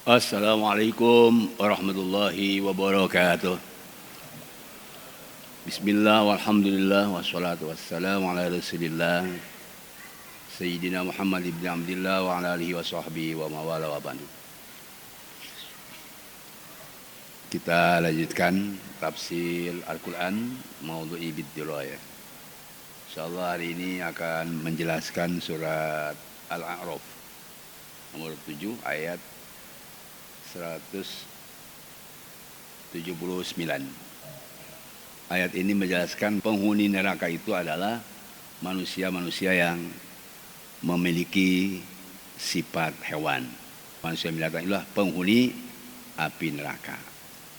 Assalamualaikum warahmatullahi wabarakatuh. Bismillah walhamdulillah wassalatu wassalamu ala rasulillah Sayyidina Muhammad ibn Abdillah wa ala alihi wa sahbihi wa mawala wa bani. Kita lanjutkan tafsir Al-Quran Maudhu'i bid-dirayah. InsyaAllah hari ini akan menjelaskan surat Al-A'raf nomor 7 ayat 179. Ayat ini menjelaskan penghuni neraka itu adalah manusia-manusia yang memiliki sifat hewan. Manusia binatang itulah penghuni api neraka.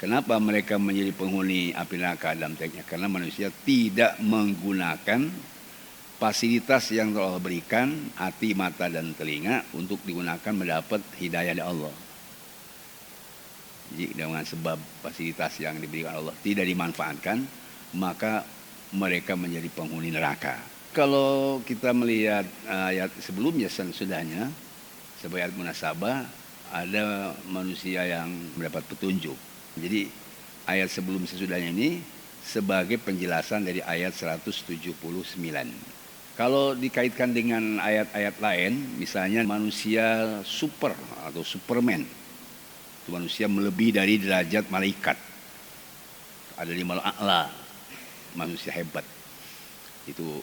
Kenapa mereka menjadi penghuni api neraka dalam teksnya? Karena manusia tidak menggunakan fasilitas yang Allah berikan, hati, mata, dan telinga untuk digunakan mendapat hidayah dari Allah. Jadi dengan sebab fasilitas yang diberikan Allah tidak dimanfaatkan, maka mereka menjadi penghuni neraka. Kalau kita melihat ayat sebelumnya dan sesudahnya, sebagai ayat munasabah, ada manusia yang mendapat petunjuk. Jadi ayat sebelum sesudahnya ini sebagai penjelasan dari ayat 179. Kalau dikaitkan dengan ayat-ayat lain, misalnya manusia super atau superman, itu manusia melebihi dari derajat malaikat. Ada 5 a'la, manusia hebat. Itu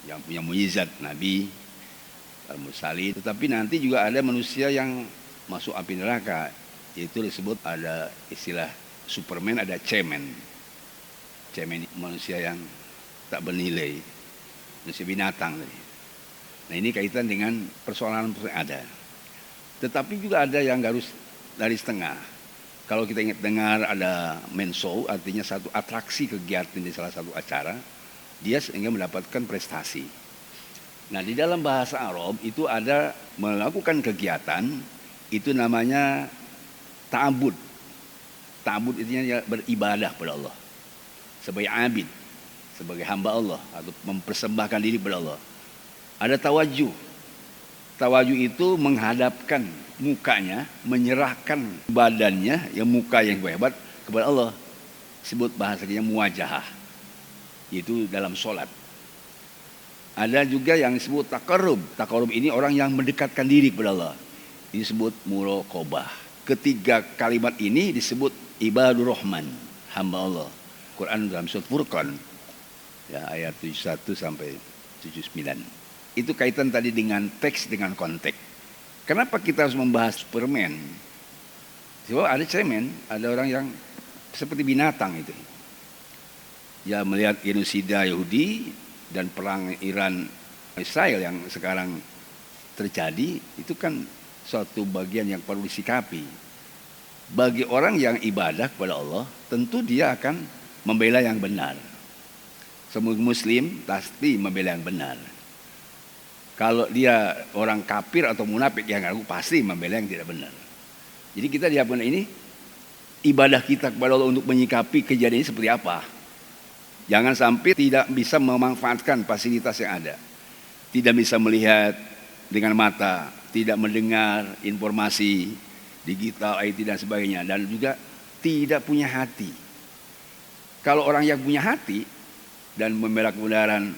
yang punya mukjizat Nabi al-Mursalin. Tetapi nanti juga ada manusia yang masuk api neraka. Itu disebut ada istilah Superman, ada cemen. Cemen manusia yang tak bernilai, manusia binatang. Nah ini kaitan dengan persoalan yang ada. Tetapi juga ada yang harus dari setengah. Kalau kita ingat dengar ada main show, artinya satu atraksi kegiatan di salah satu acara, dia sehingga mendapatkan prestasi. Nah di dalam bahasa Arab itu ada melakukan kegiatan, itu namanya ta'abud. Ta'abud itu beribadah kepada Allah, sebagai abid, sebagai hamba Allah, atau mempersembahkan diri kepada Allah. Ada tawajuh. Tawajuh itu menghadapkan mukanya, menyerahkan badannya, yang muka yang hebat kepada Allah. Sebut bahasanya muwajahah. Itu dalam sholat. Ada juga yang disebut taqarrub. Taqarrub ini orang yang mendekatkan diri kepada Allah. Ini disebut muraqabah. Ketiga kalimat ini disebut ibadur rahman, hamba Allah. Quran dalam surat Furqan, ya, ayat 71 sampai 79. Itu kaitan tadi dengan teks, dengan konteks. Kenapa kita harus membahas Superman? Sebab ada cemen, ada orang yang seperti binatang itu. Ya melihat genosida Yahudi dan perang Iran Israel yang sekarang terjadi, itu kan suatu bagian yang perlu disikapi. Bagi orang yang ibadah kepada Allah, tentu dia akan membela yang benar. Semua muslim pasti membela yang benar. Kalau dia orang kafir atau munafik yang ngaku, pasti membela yang tidak benar. Jadi kita dihadapkan ini, ibadah kita kepada Allah untuk menyikapi kejadian ini seperti apa. Jangan sampai tidak bisa memanfaatkan fasilitas yang ada. Tidak bisa melihat dengan mata, tidak mendengar informasi digital, IT dan sebagainya. Dan juga tidak punya hati. Kalau orang yang punya hati dan membela kebenaran,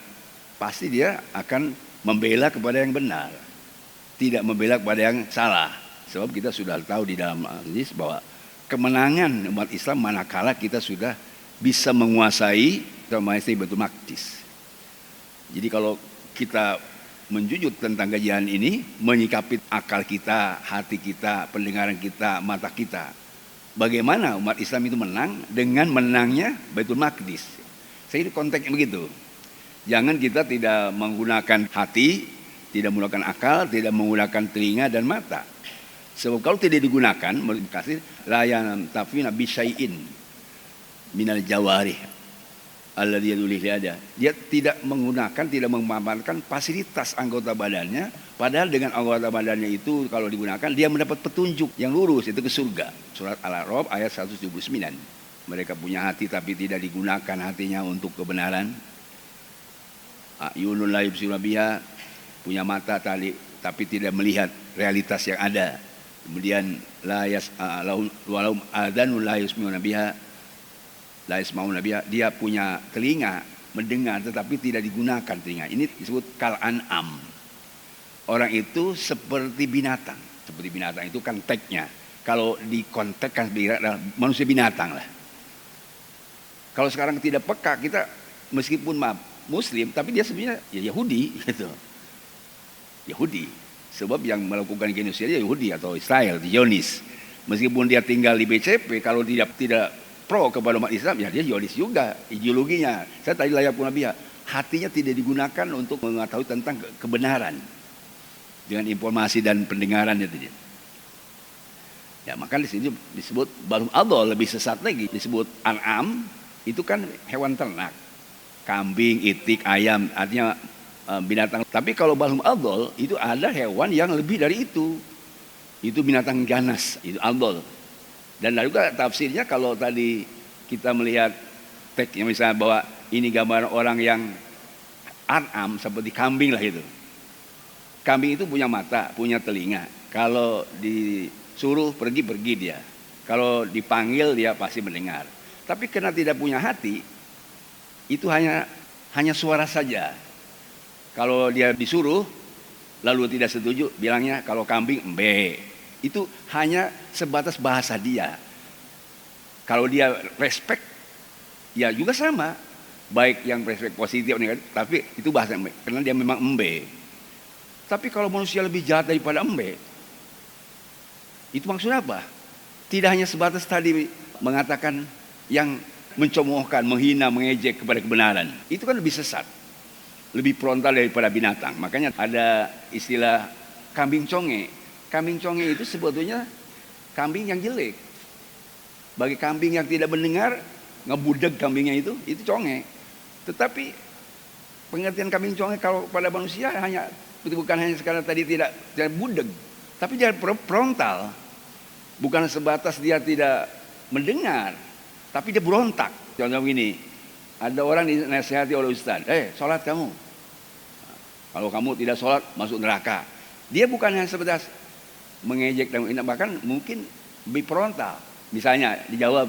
pasti dia akan membela kepada yang benar, tidak membela kepada yang salah. Sebab kita sudah tahu di dalam hadis bahwa kemenangan umat Islam manakala kita sudah bisa menguasai Baitul Maqdis. Jadi kalau kita menjujur tentang kajian ini, menyikapi akal kita, hati kita, pendengaran kita, mata kita, bagaimana umat Islam itu menang dengan menangnya Baitul Maqdis. Saya ini konteksnya begitu. Jangan kita tidak menggunakan hati, tidak menggunakan akal, tidak menggunakan telinga dan mata. Sebab kalau tidak digunakan, menurut kasih layan tafina bisyai'in minal jawarih alladhi yadulih liada. Dia tidak menggunakan, tidak memanfaatkan fasilitas anggota badannya, padahal dengan anggota badannya itu kalau digunakan dia mendapat petunjuk yang lurus, itu ke surga. Surat Al-A'raf ayat 179. Mereka punya hati tapi tidak digunakan hatinya untuk kebenaran. Ayunul la yubsiruna biha, punya mata tadi tapi tidak melihat realitas yang ada. Kemudian walau adzanu la yusmi'una biha, la yasma'una biha, dia punya telinga mendengar tetapi tidak digunakan telinga. Ini disebut kal an'am. Orang itu seperti binatang. Seperti binatang itu kan tagnya. Kalau dikontekkan adalah manusia binatang lah. Kalau sekarang tidak peka, kita meskipun Muslim tapi dia sebenarnya ya Yahudi gitu. Yahudi. Sebab yang melakukan genosis dia Yahudi atau Israel, Zionis. Meskipun dia tinggal di BCP, kalau tidak pro kepada umat Islam, ya dia Zionis juga ideologinya. Saya tadi layak pun Nabi, hatinya tidak digunakan untuk mengetahui tentang kebenaran dengan informasi dan pendengaran itu dia. Ya, maka di sini disebut balum adol, lebih sesat lagi disebut an'am, itu kan hewan ternak. Kambing, itik, ayam, artinya binatang. Tapi kalau balhum adol itu ada hewan yang lebih dari itu. Itu binatang ganas, itu adol. Dan juga tafsirnya kalau tadi kita melihat teksnya misalnya bahwa ini gambar orang yang an'am seperti kambing lah itu. Kambing itu punya mata, punya telinga. Kalau disuruh pergi dia. Kalau dipanggil dia pasti mendengar. Tapi karena tidak punya hati, itu hanya suara saja. Kalau dia disuruh lalu tidak setuju, bilangnya kalau kambing embe. Itu hanya sebatas bahasa dia. Kalau dia respect, ya juga sama. Baik yang respect positif negatif, tapi itu bahasa embe, karena dia memang embe. Tapi kalau manusia lebih jahat daripada embe, itu maksudnya apa? Tidak hanya sebatas tadi mengatakan yang mencemoohkan, menghina, mengejek kepada kebenaran. Itu kan lebih sesat. Lebih frontal daripada binatang. Makanya ada istilah kambing conge. Kambing conge itu sebetulnya kambing yang jelek. Bagi kambing yang tidak mendengar, ngebudeg kambingnya itu conge. Tetapi pengertian kambing conge kalau pada manusia bukan hanya sekarang tadi tidak budeg, tapi dia frontal. Bukan sebatas dia tidak mendengar, tapi dia berontak. Contoh begini, ada orang dinasihati oleh ustaz, sholat kamu. Kalau kamu tidak sholat, masuk neraka. Dia bukan hanya sebatas mengejek dan bahkan mungkin lebih frontal. Misalnya dijawab,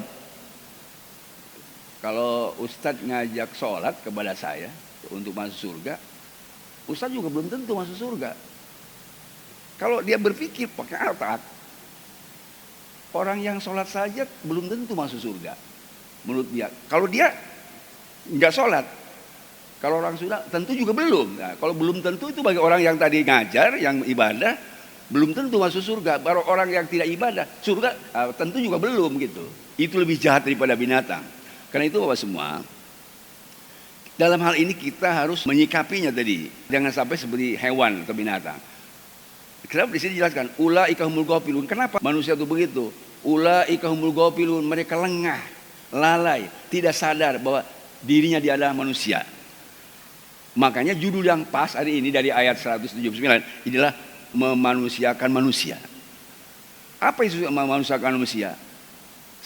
kalau ustaz ngajak sholat kepada saya untuk masuk surga, ustaz juga belum tentu masuk surga. Kalau dia berpikir pakai otak, orang yang sholat saja belum tentu masuk surga. Menurut dia, kalau dia nggak sholat, kalau orang sudah tentu juga belum. Nah, kalau belum tentu itu bagi orang yang tadi ngajar, yang ibadah, belum tentu masuk surga. Baru orang yang tidak ibadah, surga tentu juga belum gitu. Itu lebih jahat daripada binatang. Karena itu Bapak semua, dalam hal ini kita harus menyikapinya tadi. Jangan sampai seperti hewan atau binatang. Kenapa di sini dijelaskan ulaika humul ghafilun? Kenapa manusia itu begitu? Ulaika humul ghafilun, mereka lengah, lalai, tidak sadar bahwa dirinya dia adalah manusia. Makanya judul yang pas hari ini dari ayat 179 adalah memanusiakan manusia. Apa itu memanusiakan manusia?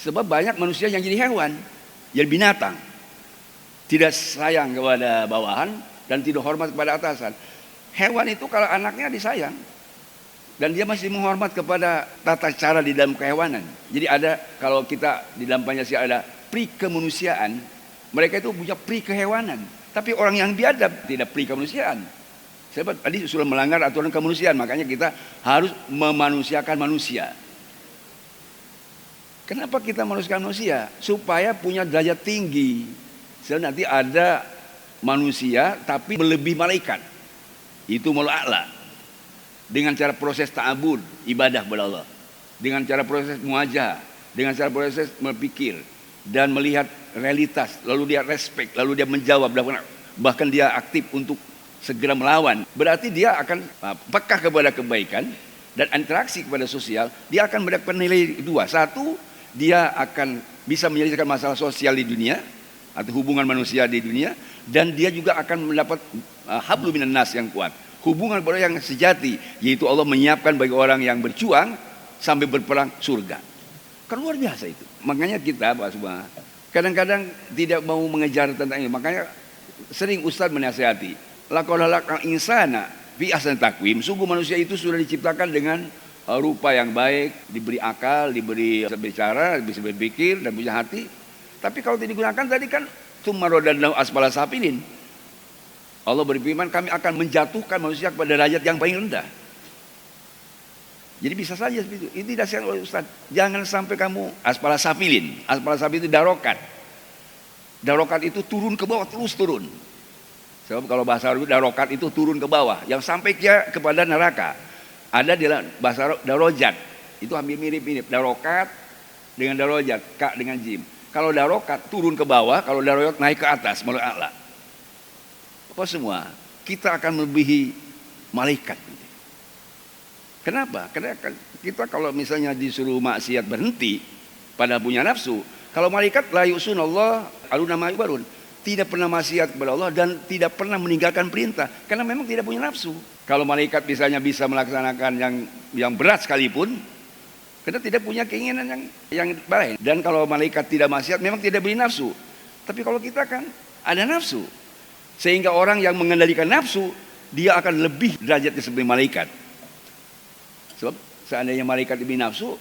Sebab banyak manusia yang jadi hewan, jadi binatang. Tidak sayang kepada bawahan dan tidak hormat kepada atasan. Hewan itu kalau anaknya disayang dan dia masih menghormat kepada tata cara di dalam kehewanan. Jadi ada, kalau kita di dalam Pancasila ada pri kemanusiaan, mereka itu punya pri kehewanan. Tapi orang yang biadab tidak pri kemanusiaan. Sebab tadi sudah melanggar aturan kemanusiaan, makanya kita harus memanusiakan manusia. Kenapa kita manusiakan manusia? Supaya punya derajat tinggi. Sebab nanti ada manusia tapi melebihi malaikat. Itu malu a'la. Dengan cara proses ta'abud, ibadah kepada Allah. Dengan cara proses muajah, dengan cara proses berpikir dan melihat realitas, lalu dia respect, lalu dia menjawab, bahkan dia aktif untuk segera melawan. Berarti dia akan peka kepada kebaikan dan interaksi kepada sosial. Dia akan mendapatkan nilai dua. Satu, dia akan bisa menyelesaikan masalah sosial di dunia atau hubungan manusia di dunia, dan dia juga akan mendapat hablum minan nas yang kuat. Hubungan kepada yang sejati, yaitu Allah menyiapkan bagi orang yang berjuang sampai berperang surga. Kan luar biasa itu. Makanya kita Pak semua kadang-kadang tidak mau mengejar tentang ini. Makanya sering Ustaz menasihati, laqad khalaqal insana fi ahsani taqwim. Sungguh manusia itu sudah diciptakan dengan rupa yang baik, diberi akal, diberi bicara, bisa berpikir dan punya hati. Tapi kalau tidak digunakan tadi kan tsumma radadnahu asfala safilin. Allah berfirman, kami akan menjatuhkan manusia kepada derajat yang paling rendah. Jadi bisa saja seperti itu. Ini dasihat oleh Ustaz. Jangan sampai kamu asfala safilin. Asfala safilin itu darokat. Darokat itu turun ke bawah, terus turun. Sebab kalau bahasa Arab darokat itu turun ke bawah, yang sampai kepada neraka. Ada di bahasa Arab darojat. Itu hampir mirip-mirip. Darokat dengan darojat, ka dengan jim. Kalau darokat turun ke bawah, kalau darojat naik ke atas, melalui a'la. Apa semua? Kita akan melebihi malaikat. Kenapa? Karena kita kalau misalnya disuruh maksiat berhenti pada punya nafsu, kalau malaikat la yusunallah aluna ma yubarun, tidak pernah maksiat kepada Allah dan tidak pernah meninggalkan perintah karena memang tidak punya nafsu. Kalau malaikat misalnya bisa melaksanakan yang berat sekalipun, karena tidak punya keinginan yang baik. Dan kalau malaikat tidak maksiat memang tidak beri nafsu. Tapi kalau kita kan ada nafsu, sehingga orang yang mengendalikan nafsu dia akan lebih derajatnya seperti malaikat. Sebab seandainya malaikat lebih nafsu,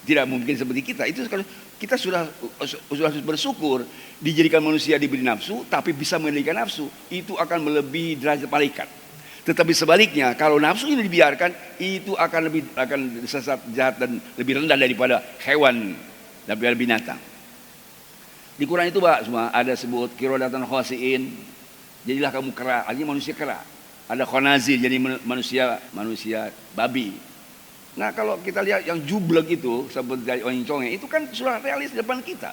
tidak mungkin seperti kita. Itu kita sudah bersyukur dijadikan manusia diberi nafsu, tapi bisa mengendalikan nafsu. Itu akan melebihi derajat malaikat. Tetapi sebaliknya, kalau nafsu ini dibiarkan, itu akan sesat, jahat dan lebih rendah daripada hewan dan daripada binatang. Di Quran itu Pak, semua ada sebut qiradatan khasiin. Jadilah kamu kera, artinya manusia kera. Ada khonazir, jadi manusia babi. Nah kalau kita lihat yang jublek itu seperti dari orang conge itu kan sudah realis di depan kita.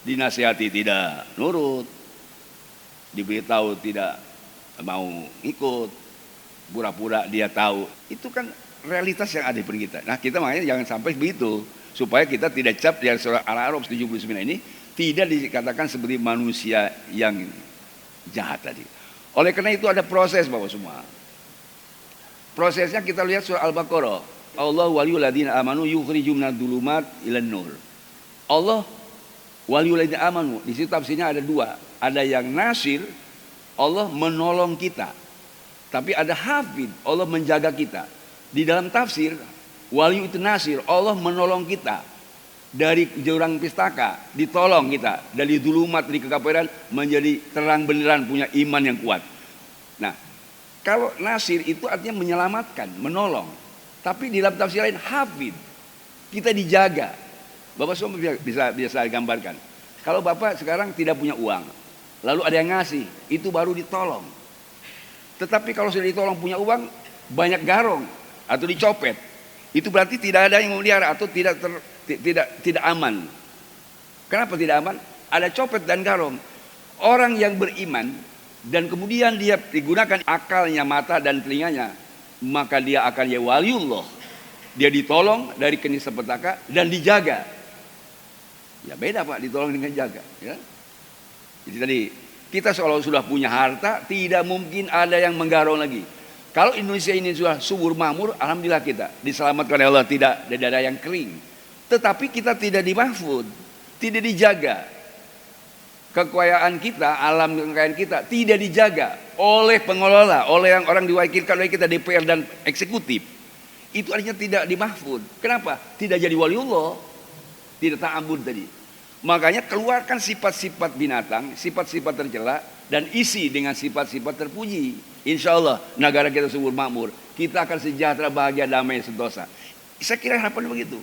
Dinasihati tidak nurut, diberitahu tidak mau ikut, pura-pura dia tahu. Itu kan realitas yang ada di depan kita. Nah kita makanya jangan sampai begitu, supaya kita tidak cap dari surah Al-A'raf 79 ini tidak dikatakan seperti manusia yang jahat tadi. Oleh karena itu ada proses Bapak semua. Prosesnya kita lihat surah Al-Baqarah. Allah waliyul ladzina amanu yukhrijum minadz dzulumat ilan nur. Allah waliyul ladzina amanu. Di situ tafsirnya ada dua. Ada yang nasir, Allah menolong kita. Tapi ada hafid, Allah menjaga kita. Di dalam tafsir, wali itu nasir, Allah menolong kita. Dari jurang pistaka, ditolong kita. Dari dzulumat, dari kekafiran, menjadi terang beneran punya iman yang kuat. Nah, kalau nasir itu artinya menyelamatkan, menolong. Tapi di dalam tafsir lain hafid, kita dijaga. Bapak semua bisa gambarkan. Kalau Bapak sekarang tidak punya uang, lalu ada yang ngasih, itu baru ditolong. Tetapi kalau sudah ditolong punya uang, banyak garong atau dicopet, itu berarti tidak ada yang memelihara atau tidak aman. Kenapa tidak aman? Ada copet dan garong. Orang yang beriman dan kemudian dia digunakan akalnya, mata dan telinganya, maka dia akan ya waliullah. Dia ditolong dari kenisapetaka dan dijaga. Ya beda Pak, ditolong dengan jaga. Ya. Jadi tadi kita seolah sudah punya harta, tidak mungkin ada yang menggarong lagi. Kalau Indonesia ini sudah subur makmur, alhamdulillah kita diselamatkan oleh Allah, tidak ada yang kering. Tetapi kita tidak dimahfud, tidak dijaga. Kekayaan kita, alam kekayaan kita tidak dijaga oleh pengelola, oleh yang orang diwakilkan oleh kita DPR dan eksekutif. Itu artinya tidak dimahfud. Kenapa? Tidak jadi waliullah, tidak ta'abbud tadi. Makanya keluarkan sifat-sifat binatang, sifat-sifat tercela dan isi dengan sifat-sifat terpuji. Insya Allah negara kita subur makmur, kita akan sejahtera, bahagia, damai, sentosa. Saya kira harapan begitu.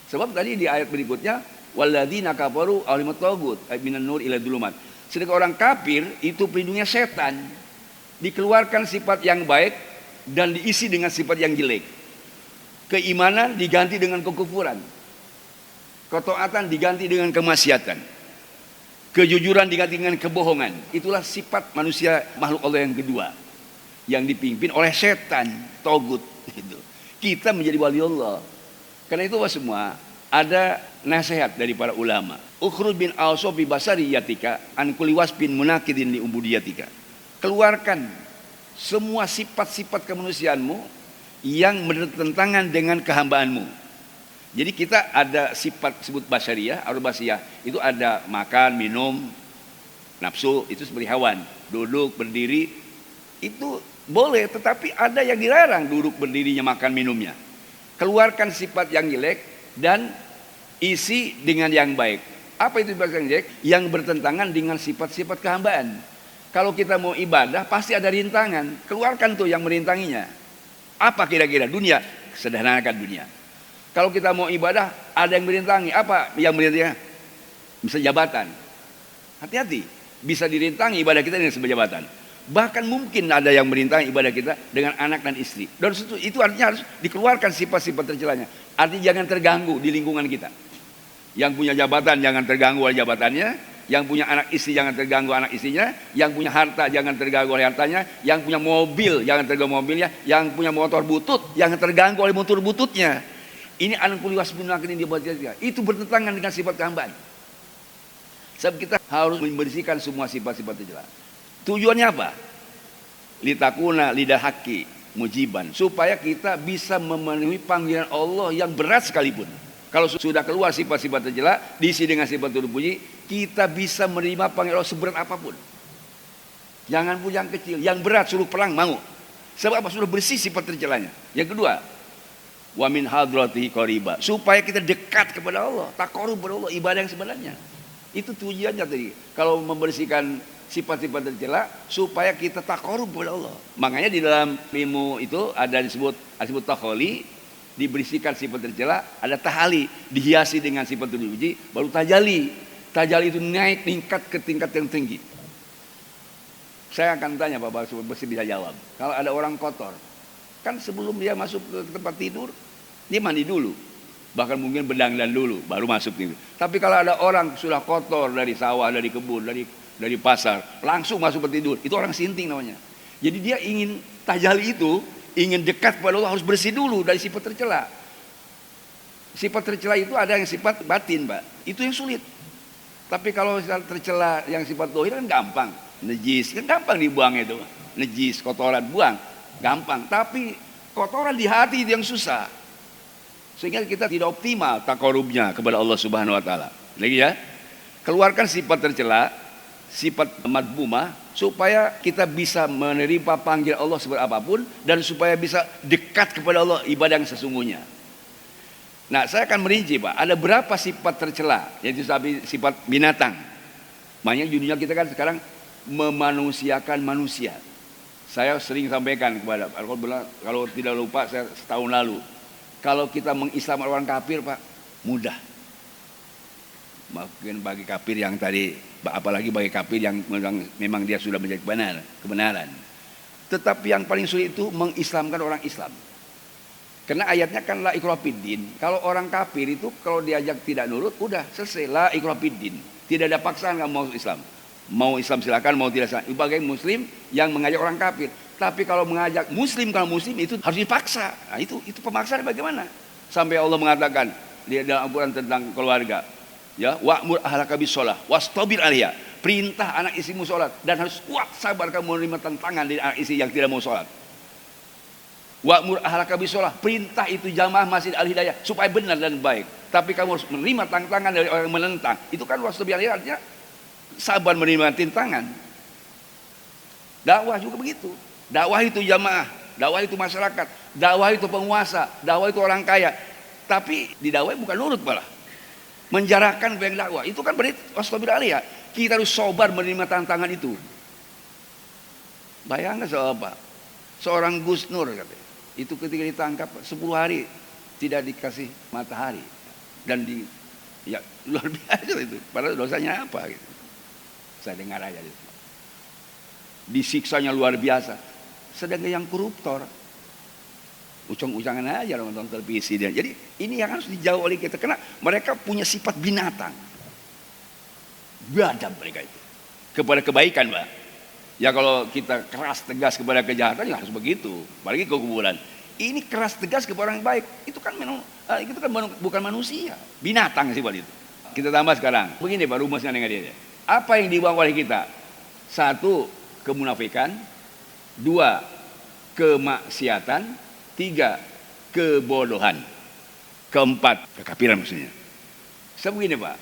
Sebab tadi di ayat berikutnya walladzina kafaru awliyaut tagut minan nur ila dzulumat. Sedangkan orang kafir itu pelindungnya setan. Dikeluarkan sifat yang baik dan diisi dengan sifat yang jelek. Keimanan diganti dengan kekufuran. Ketaatan diganti dengan kemaksiatan. Kejujuran diganti dengan kebohongan. Itulah sifat manusia makhluk Allah yang kedua, yang dipimpin oleh setan, tagut itu. Kita menjadi wali Allah. Karena itu semua ada nasihat dari para ulama. Ukhruj bin awsofi basariyatika an kulli wasbin munakidin li ubudiyatika. Keluarkan semua sifat-sifat kemanusiaanmu yang bertentangan dengan kehambaanmu. Jadi kita ada sifat sebut basyariyah, arbasiyah. Itu ada makan, minum, nafsu, itu seperti hewan. Duduk, berdiri, itu boleh. Tetapi ada yang dilarang duduk, berdirinya, makan, minumnya. Keluarkan sifat yang jelek dan isi dengan yang baik. Apa itu sifat yang jelek? Yang bertentangan dengan sifat-sifat kehambaan. Kalau kita mau ibadah pasti ada rintangan. Keluarkan tuh yang merintanginya. Apa kira-kira? Dunia. Sederhanakan dunia. Kalau kita mau ibadah ada yang merintangi. Apa yang merintanginya? Misalnya jabatan. Hati-hati. Bisa dirintangi ibadah kita dengan sebuah jabatan. Bahkan mungkin ada yang merintangi ibadah kita dengan anak dan istri. Dan itu artinya harus dikeluarkan sifat-sifat tercelanya. Artinya jangan terganggu di lingkungan kita. Yang punya jabatan jangan terganggu oleh jabatannya. Yang punya anak istri jangan terganggu anak istrinya. Yang punya harta jangan terganggu oleh hartanya. Yang punya mobil jangan terganggu mobilnya. Yang punya motor butut jangan terganggu oleh motor bututnya. Ini anakul wasbinakin ini dibuat. Itu bertentangan dengan sifat kehambaan. Sebab kita harus membersihkan semua sifat-sifat tercela. Tujuannya apa? Litakuna lidah haki mujiban, supaya kita bisa memenuhi panggilan Allah yang berat sekalipun. Kalau sudah keluar sifat-sifat tercela, diisi dengan sifat terpuji, kita bisa menerima panggilan Allah seberat apapun. Jangan pun yang kecil, yang berat suruh perang mau. Sebab apa? Sudah bersih sifat tercelanya. Yang kedua, wa min hadratihi qariba, supaya kita dekat kepada Allah, taqarrub kepada Allah, ibadah yang sebenarnya. Itu tujuannya tadi. Kalau membersihkan sifat-sifat tercela supaya kita taqarrub kepada Allah. Makanya di dalam ilmu itu ada disebut takholi, dibersihkan sifat tercela, ada tahali, dihiasi dengan sifat terpuji, baru tajali. Tajali itu naik tingkat ke tingkat yang tinggi. Saya akan tanya Bapak Sobat bisa jawab. Kalau ada orang kotor, kan sebelum dia masuk ke tempat tidur, dia mandi dulu. Bahkan mungkin bedangdan dulu, baru masuk tidur. Tapi kalau ada orang sudah kotor dari sawah, dari kebun, dari pasar, langsung masuk ke tidur, itu orang sinting namanya. Jadi dia ingin tajali itu, ingin dekat kepada Allah harus bersih dulu dari sifat tercela. Sifat tercela itu ada yang sifat batin, Pak. Itu yang sulit. Tapi kalau tercela yang sifat zahir kan gampang. Najis kan gampang dibuang itu. Najis, kotoran buang, gampang. Tapi kotoran di hati itu yang susah. Sehingga kita tidak optimal taqarrubnya kepada Allah Subhanahu wa taala. Lagi ya. Keluarkan sifat tercela, sifat madmumah, supaya kita bisa menerima panggilan Allah seperti apapun dan supaya bisa dekat kepada Allah ibadah yang sesungguhnya. Nah, saya akan merinci, Pak. Ada berapa sifat tercela, yaitu sifat binatang. Makanya judulnya kita kan sekarang memanusiakan manusia. Saya sering sampaikan kepada kalau tidak lupa saya setahun lalu, kalau kita mengislamkan orang kafir, Pak, mudah. Mungkin bagi kafir yang tadi, apalagi bagi kafir yang memang dia sudah menjadi kebenaran. Tetapi yang paling sulit itu mengislamkan orang Islam. Karena ayatnya kan la ikraha fiddin. Kalau orang kafir itu kalau diajak tidak nurut, udah selesai, la ikraha fiddin. Tidak ada paksaan kamu mau Islam. Mau Islam silakan, mau tidak silakan. Sebagai muslim yang mengajak orang kafir. Tapi kalau mengajak muslim, kalau muslim itu harus dipaksa. Nah, itu pemaksaan bagaimana? Sampai Allah mengatakan di dalam Al-Qur'an tentang keluarga. Ya, wa'mur ahlaka bis-shalah wastabir 'alaiha. Perintah anak istrimu salat dan harus kuat sabar kamu menerima tantangan dari anak istri yang tidak mau salat. Wa'mur ahlaka bis-shalah, perintah itu jamaah Masjid Al-Hidayah supaya benar dan baik. Tapi kamu harus menerima tantangan dari orang yang menentang. Itu kan wastabir 'alaiha artinya sabar menerima tantangan. Dakwah juga begitu. Dakwah itu jamaah, dakwah itu masyarakat, dakwah itu penguasa, dakwah itu orang kaya. Tapi di dakwah bukan nurut malah. Menjarahkan bank dakwah itu kan berarti wastabir 'alaiha. Kita harus sabar menerima tantangan itu. Bayangkan apa? Seorang Gus Nur katanya, itu ketika ditangkap 10 hari tidak dikasih matahari dan ya luar biasa itu. Padahal dosanya apa gitu. Saya dengar aja itu. Disiksanya luar biasa. Sedangkan yang koruptor ucang-ucangan aja nonton televisi dia. Jadi ini yang harus dijauh oleh kita karena mereka punya sifat binatang. Biadab mereka itu kepada kebaikan, Pak. Ya kalau kita keras tegas kepada kejahatan ya harus begitu. Apalagi kekuburan. Ini keras tegas kepada orang baik. Itu kan bukan manusia, binatang sifat itu. Kita tambah sekarang. Begini Pak rumusnya dengan dia. Apa yang dibawa oleh kita? 1, kemunafikan. 2, kemaksiatan. 3, kebodohan. 4, kekafiran maksudnya. Sebegini Pak,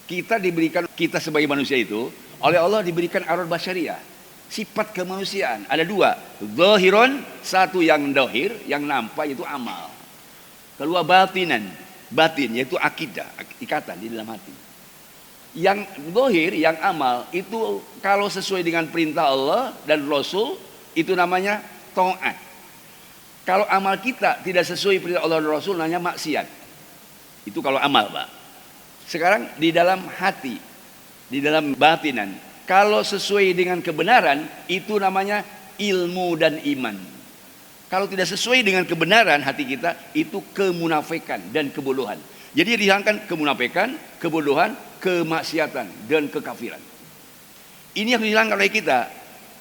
kita sebagai manusia itu oleh Allah diberikan arwah basyariah, sifat kemanusiaan. Ada 2, zahiron, 1 yang dohir, yang nampak itu amal. Kedua batinan, batin yaitu akidah, ikatan di dalam hati. Yang zahir, yang amal itu kalau sesuai dengan perintah Allah dan Rasul itu namanya taat. Kalau amal kita tidak sesuai perintah Allah dan Rasul namanya maksiat. Itu kalau amal, Pak. Sekarang di dalam hati, di dalam batinan, kalau sesuai dengan kebenaran itu namanya ilmu dan iman. Kalau tidak sesuai dengan kebenaran hati kita itu kemunafikan dan kebodohan. Jadi dihilangkan kemunafikan, kebodohan, kemaksiatan dan kekafiran. Ini yang dihilangkan oleh kita.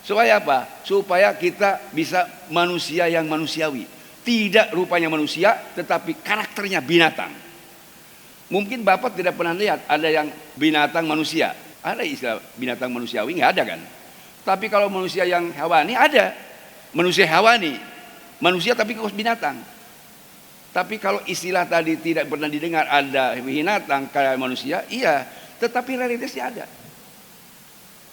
Supaya apa? Supaya kita bisa manusia yang manusiawi. Tidak rupanya manusia tetapi karakternya binatang. Mungkin Bapak tidak pernah lihat ada yang binatang manusia. Ada istilah binatang manusiawi? Nggak ada kan? Tapi kalau manusia yang hewani ada. Manusia hewani. Manusia tapi khusus binatang. Tapi kalau istilah tadi tidak pernah didengar ada binatang kayak manusia, iya. Tetapi realitasnya ada.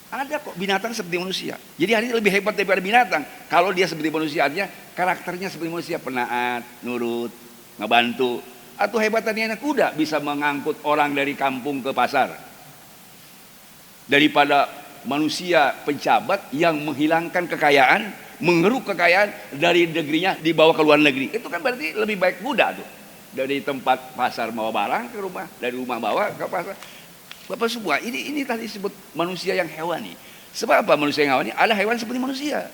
Ada kok binatang seperti manusia. Jadi hari ini lebih hebat daripada binatang. Kalau dia seperti manusia, artinya karakternya seperti manusia. Penaat, nurut, ngebantu. Atau hebatannya kuda bisa mengangkut orang dari kampung ke pasar. Daripada manusia pejabat yang menghilangkan kekayaan, mengeruk kekayaan dari negerinya dibawa ke luar negeri. Itu kan berarti lebih baik kuda tuh. Dari tempat pasar bawa barang ke rumah, dari rumah bawa ke pasar. Bapak semua, ini tadi disebut manusia yang hewani. Sebab apa manusia yang hewani? Ada hewan seperti manusia.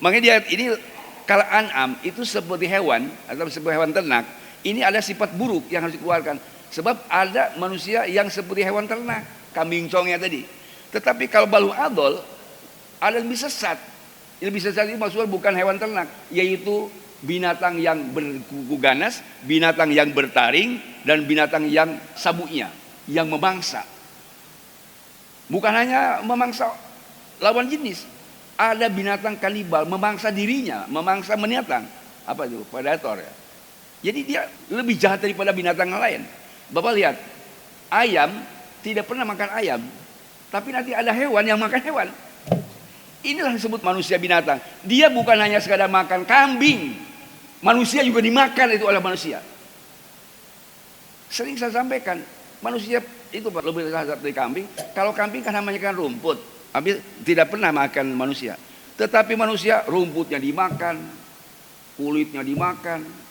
Makanya dia ini kalau an'am itu seperti hewan atau seperti hewan ternak. Ini ada sifat buruk yang harus dikeluarkan. Sebab ada manusia yang seperti hewan ternak, kambing congnya tadi. Tetapi kalau balu adol, ada yang lebih sesat. Yang lebih sesat ini maksudnya bukan hewan ternak, yaitu binatang yang berkuku ganas, binatang yang bertaring, dan binatang yang sabuknya, yang memangsa. Bukan hanya memangsa lawan jenis, ada binatang kanibal memangsa dirinya, memangsa binatang. Apa itu? Predator ya. Jadi dia lebih jahat daripada binatang lain. Bapak lihat, ayam tidak pernah makan ayam, tapi nanti ada hewan yang makan hewan. Inilah disebut manusia binatang. Dia bukan hanya sekadar makan kambing, manusia juga dimakan itu oleh manusia. Sering saya sampaikan, manusia itu lebih jahat dari kambing. Kalau kambing kan namanya kan rumput, tapi tidak pernah makan manusia. Tetapi manusia rumputnya dimakan, kulitnya dimakan.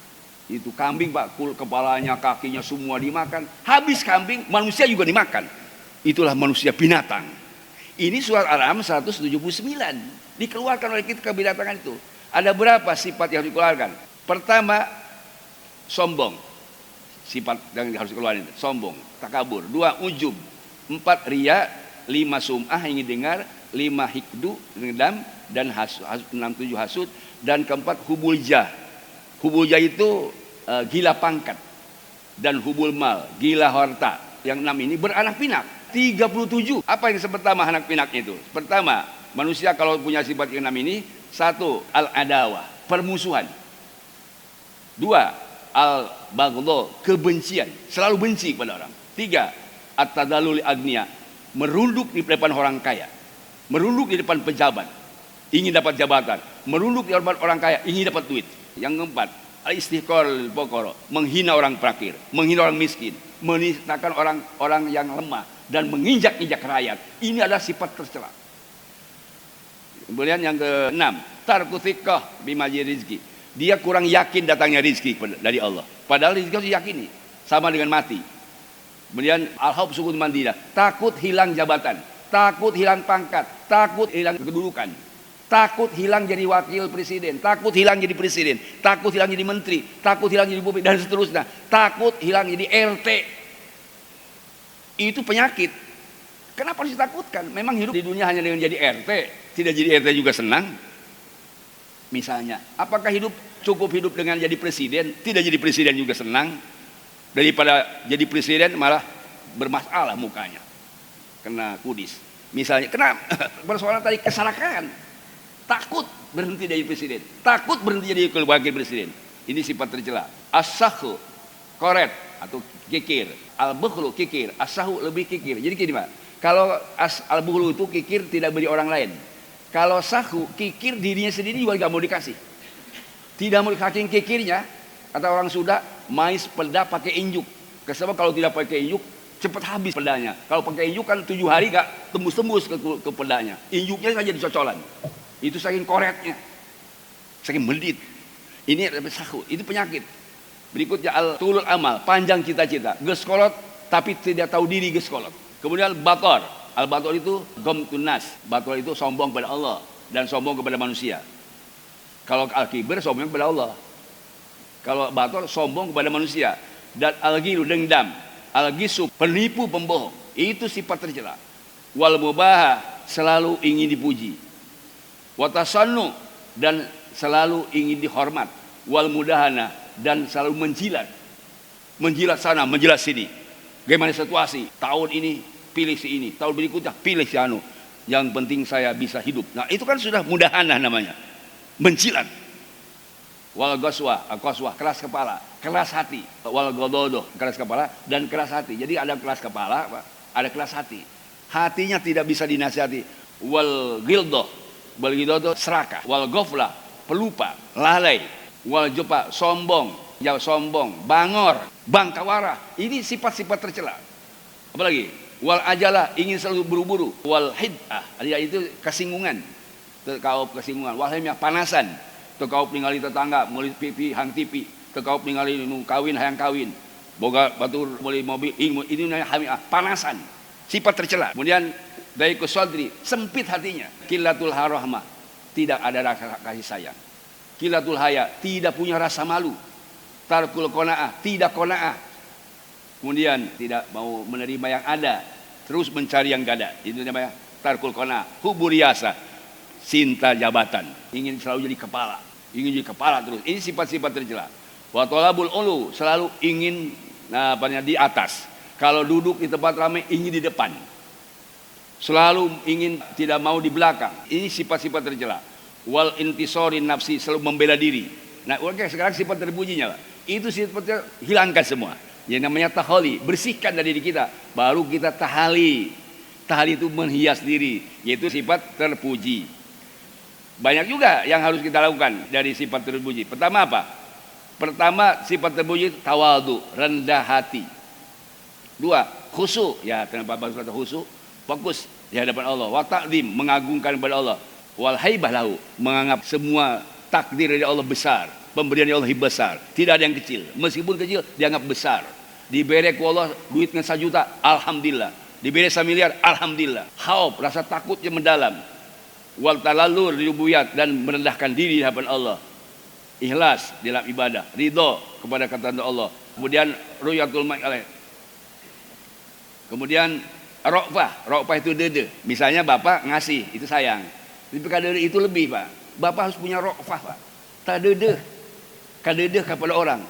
Itu kambing Pak, kepalanya, kakinya semua dimakan. Habis kambing, manusia juga dimakan. Itulah manusia binatang. Ini surat Al-An'am 179. Dikeluarkan oleh kita kebinatangan itu. Ada berapa sifat yang harus dikeluarkan? Pertama, sombong. Sifat yang harus dikeluarkan itu. Sombong, takabur. 2, ujub. 4, riya. 5, sum'ah, ingin dengar. 5, hikdu, dendam. Dan 6, 7, hasud. Dan keempat, hubul jah. Hubul jah itu gila pangkat. Dan hubul mal, gila harta. Yang 6 ini beranak pinak. 37. Apa yang pertama anak pinak itu? Pertama, manusia kalau punya sifat yang 6 ini. 1, al-adawah, permusuhan. 2, al-baghdha, kebencian, selalu benci kepada orang. 3, at-tadallul agniya, merunduk di depan orang kaya, merunduk di depan pejabat, ingin dapat jabatan, merunduk di depan orang kaya, ingin dapat duit. Yang keempat, al-istihqar al-fuqara, menghina orang fakir, menghina orang miskin, menistakan orang yang lemah dan menginjak-injak rakyat. Ini adalah sifat tercela. Kemudian yang ke-6, tarku thiqah bimaji rizki. Dia kurang yakin datangnya rizki dari Allah. Padahal rizki harus diyakini, sama dengan mati. Kemudian al-haub sukun mandira, takut hilang jabatan, takut hilang pangkat, takut hilang kedudukan, takut hilang jadi wakil presiden, takut hilang jadi presiden, takut hilang jadi menteri, takut hilang jadi bupati dan seterusnya, takut hilang jadi RT. Itu penyakit. Kenapa harus ditakutkan? Memang hidup di dunia hanya dengan jadi RT, tidak jadi RT juga senang. Misalnya, apakah cukup hidup dengan jadi presiden, tidak jadi presiden juga senang? Daripada jadi presiden malah bermasalah mukanya, kena kudis. Misalnya, kena persoalan tadi kesalahan, takut berhenti jadi presiden, takut berhenti jadi wakil presiden. Ini sifat tercela. As-sahu, koret atau kikir, al-bukhlu kikir, as-sahu lebih kikir. Jadi gini Pak, kalau al-bukhlu itu kikir tidak beri orang lain. Kalau sahu, kikir dirinya sendiri juga gak mau dikasih. Tidak mau dikasih kikirnya, kata orang Sunda, mais peda pakai injuk. Sebab kalau tidak pakai injuk cepat habis pedanya. Kalau pakai injuk kan 7 hari gak tembus-tembus ke pedanya. Injuknya saja dicocolan. Itu saking koretnya, saking medit. Ini adalah sahu, itu penyakit. Berikutnya tulul amal, panjang cita-cita. Geskolot tapi tidak tahu diri geskolot. Kemudian bator. Al-bator itu gomtun nas. Bator itu sombong kepada Allah dan sombong kepada manusia. Kalau al-kibir sombong kepada Allah. Kalau bator sombong kepada manusia. Dan al-ghilu dendam. Al-ghisu penipu pembohong. Itu sifat tercela. Wal mubaha selalu ingin dipuji. Watasannu dan selalu ingin dihormat. Wal mudahana dan selalu menjilat. Menjilat sana, menjilat sini. Bagaimana situasi? Tahun ini pilih si ini, tahun berikutnya pilih si anu. Yang penting saya bisa hidup. Nah, itu kan sudah mudahana namanya. Menjilat. Wal ghaswa, keras kepala, keras hati. Wal gododo, keras kepala dan keras hati. Jadi ada keras kepala, ada keras hati. Hatinya tidak bisa dinasihati. Wal ghildo serakah. Wal ghaflah, pelupa, lalai. Wal jupa, sombong, jauh sombong, bangor, bangkawara. Ini sifat-sifat tercela. Apalagi? Wal ajala, ingin selalu buru-buru. Wal hid'ah, itu kesinggungan. Tekaup kesinggungan. Wal himyah, panasan. Tekaup ningali tetangga, mulai pipi hang tipi. Tekaup ningali kawin hayang kawin. Boga batur mulai mobil, ini namanya panasan. Sifat tercela. Kemudian dari kusodri, sempit hatinya. Kilatul harahmah, tidak ada rasa kasih sayang. Kilatul haya, tidak punya rasa malu. Tarkul qanaah, tidak qanaah. Kemudian tidak mau menerima yang ada, terus mencari yang gak ada. Itu namanya tarkul qanaah. Huburiasa, cinta jabatan, ingin selalu jadi kepala, ingin jadi kepala terus. Ini sifat-sifat tercela. Wa talabul ulu, selalu ingin di atas. Kalau duduk di tempat ramai ingin di depan. Selalu ingin tidak mau di belakang. Ini sifat-sifat tercela. Wal intisori nafsi, selalu membela diri. Nah, oke, sekarang sifat terpujinya, Pak. Itu sifatnya hilangkan semua. Yang namanya tahali, bersihkan dari diri kita, baru kita tahali. Tahali itu menghias diri, yaitu sifat terpuji. Banyak juga yang harus kita lakukan dari sifat terpuji. Pertama apa? Pertama sifat terpuji tawadu, rendah hati. 2, khusyuk. Ya, kenapa bagus kata khusyuk? Fokus di hadapan Allah. Wa ta'zim, mengagungkan kepada Allah. Wal haibah lahu, menganggap semua takdir dari Allah besar. Pemberian dari Allah besar. Tidak ada yang kecil. Meskipun kecil dianggap besar. Diberi ku Allah duitnya 1 juta, alhamdulillah. Diberi 1 miliar, alhamdulillah. Khauf, rasa takutnya mendalam. Wal talallur rububiyat, dan merendahkan diri di hadapan Allah. Ikhlas dalam ibadah, ridho kepada kata Allah. Kemudian ruyatul ma'alaih. Kemudian rokfah itu dede. Misalnya bapak ngasih, itu sayang. Tapi kadede itu lebih, Pak. Bapak harus punya rokfah, Pak. Tak dede. Kadede kepada orang.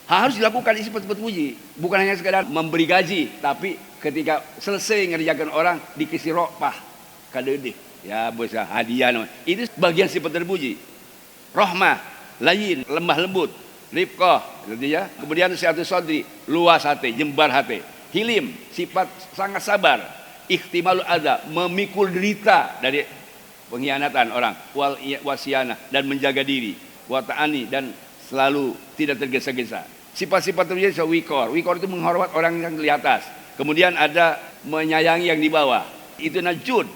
Harus dilakukan sifat-sifat puji. Bukan hanya sekadar memberi gaji, tapi ketika selesai ngerjakan orang dikasih rokfah. Kadede. Ya, bisa hadiah. Itu bagian sifat terpuji. Rahmah, layin, lemah lembut, rifqah, gitu ya. Kemudian satu sodri, luas hati, jembar hati. Hilim, sifat sangat sabar. Ikhtimalul adza, memikul derita dari pengkhianatan orang. Wal wasyana, dan menjaga diri. Wa ta'ani, dan selalu tidak tergesa-gesa. Sifat-sifat terpuji wikor. Wikor itu menghormat orang yang di atas. Kemudian ada menyayangi yang di bawah. Itu najud.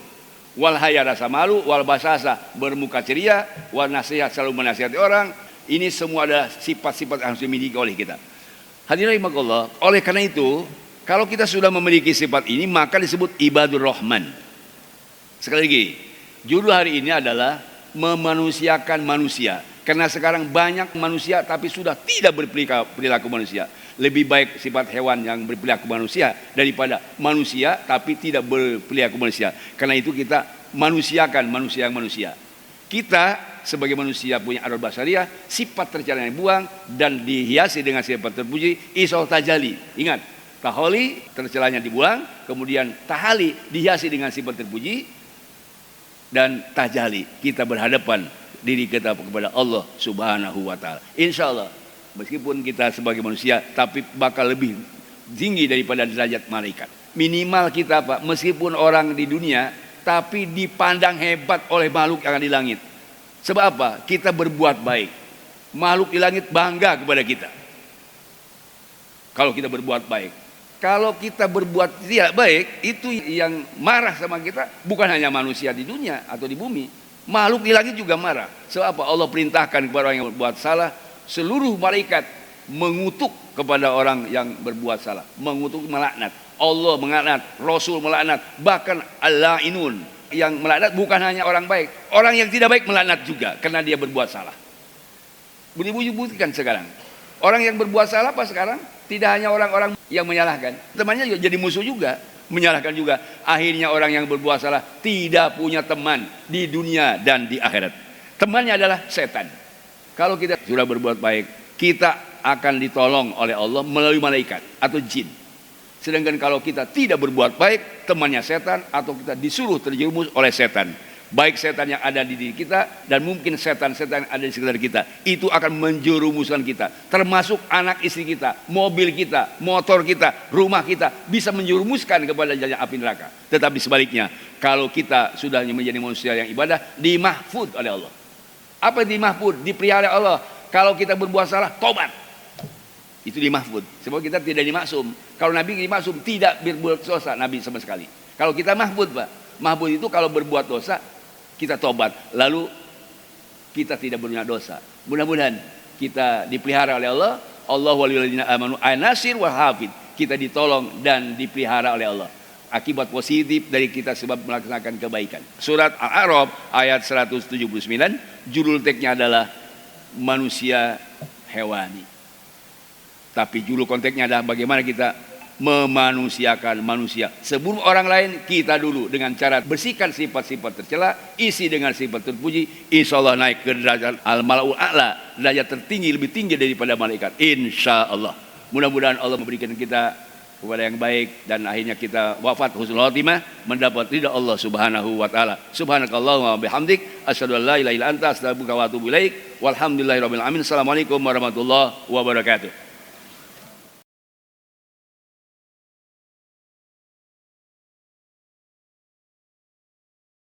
Wal haya, rasa malu. Wal basasa, bermuka ceria. Wal nasihat, selalu menasihati orang. Ini semua adalah sifat-sifat yang harus dimiliki oleh kita. Hadirin rahimakumullah. Oleh karena itu, kalau kita sudah memiliki sifat ini, maka disebut ibadur rahman. Sekali lagi, judul hari ini adalah memanusiakan manusia. Karena sekarang banyak manusia tapi sudah tidak berperilaku manusia. Lebih baik sifat hewan yang berperilaku manusia daripada manusia tapi tidak berperilaku manusia. Karena itu kita manusiakan manusia yang manusia. Kita sebagai manusia punya adab basariah, sifat tercela yang buang dan dihiasi dengan sifat terpuji, isol tajali. Ingat, taholi tercelanya dibuang, kemudian tahali dihiasi dengan sifat terpuji, dan tajali kita berhadapan diri kita kepada Allah Subhanahu wa ta'ala. Insya Allah, meskipun kita sebagai manusia, tapi bakal lebih tinggi daripada derajat malaikat. Minimal kita, Pak, meskipun orang di dunia, tapi dipandang hebat oleh makhluk yang ada di langit. Sebab apa? Kita berbuat baik. Makhluk di langit bangga kepada kita. Kalau kita berbuat baik. Kalau kita berbuat tidak baik, itu yang marah sama kita bukan hanya manusia di dunia atau di bumi, makhluk di langit juga marah. Sebab apa? Allah perintahkan kepada orang yang berbuat salah, seluruh malaikat mengutuk kepada orang yang berbuat salah, mengutuk, melaknat. Allah melaknat, Rasul melaknat, bahkan al-la'inun, yang melaknat bukan hanya orang baik, orang yang tidak baik melaknat juga karena dia berbuat salah. Buktikan sekarang, orang yang berbuat salah apa sekarang? Tidak hanya orang-orang yang menyalahkan, temannya juga jadi musuh juga, menyalahkan juga. Akhirnya orang yang berbuat salah tidak punya teman di dunia dan di akhirat. Temannya adalah setan. Kalau kita sudah berbuat baik, kita akan ditolong oleh Allah melalui malaikat atau jin. Sedangkan kalau kita tidak berbuat baik, temannya setan atau kita disuruh terjerumus oleh setan. Baik setan yang ada di diri kita dan mungkin setan-setan yang ada di sekitar kita, itu akan menjerumuskan kita, termasuk anak istri kita, mobil kita, motor kita, rumah kita, bisa menjerumuskan kepada jalan api neraka. Tetapi sebaliknya, kalau kita sudah menjadi manusia yang ibadah, dimahfud oleh Allah. Apa dimahfud? Dipelihara Allah. Kalau kita berbuat salah, tobat. Itu dimahfud. Sebab kita tidak dimaksum. Kalau Nabi dimaksum, tidak berbuat dosa Nabi sama sekali. Kalau kita mahfud, Pak, mahfud itu kalau berbuat dosa kita tobat, lalu kita tidak punya dosa. Mudah-mudahan kita dipelihara oleh Allah. Allah waliyul ladzina amanu an-nasir wal hafid. Kita ditolong dan dipelihara oleh Allah. Akibat positif dari kita sebab melaksanakan kebaikan. Surat Al-A'raf ayat 179, judul teksnya adalah manusia hewani. Tapi judul konteksnya adalah bagaimana kita memanusiakan manusia. Sebelum orang lain, kita dulu dengan cara bersihkan sifat-sifat tercela, isi dengan sifat terpuji, insya Allah naik ke derajat al-mala'ul a'la, derajat tertinggi, lebih tinggi daripada malaikat, insya Allah. Mudah-mudahan Allah memberikan kita kepada yang baik dan akhirnya kita wafat husnul khotimah, mendapat ridha Allah Subhanahu wa taala. Subhanakallahumma wa bihamdik, asyhadu an la ilaha illa anta, astaghfiruka wa atubu ilaik. Walhamdulillahirabbil alamin. Assalamualaikum warahmatullahi wabarakatuh.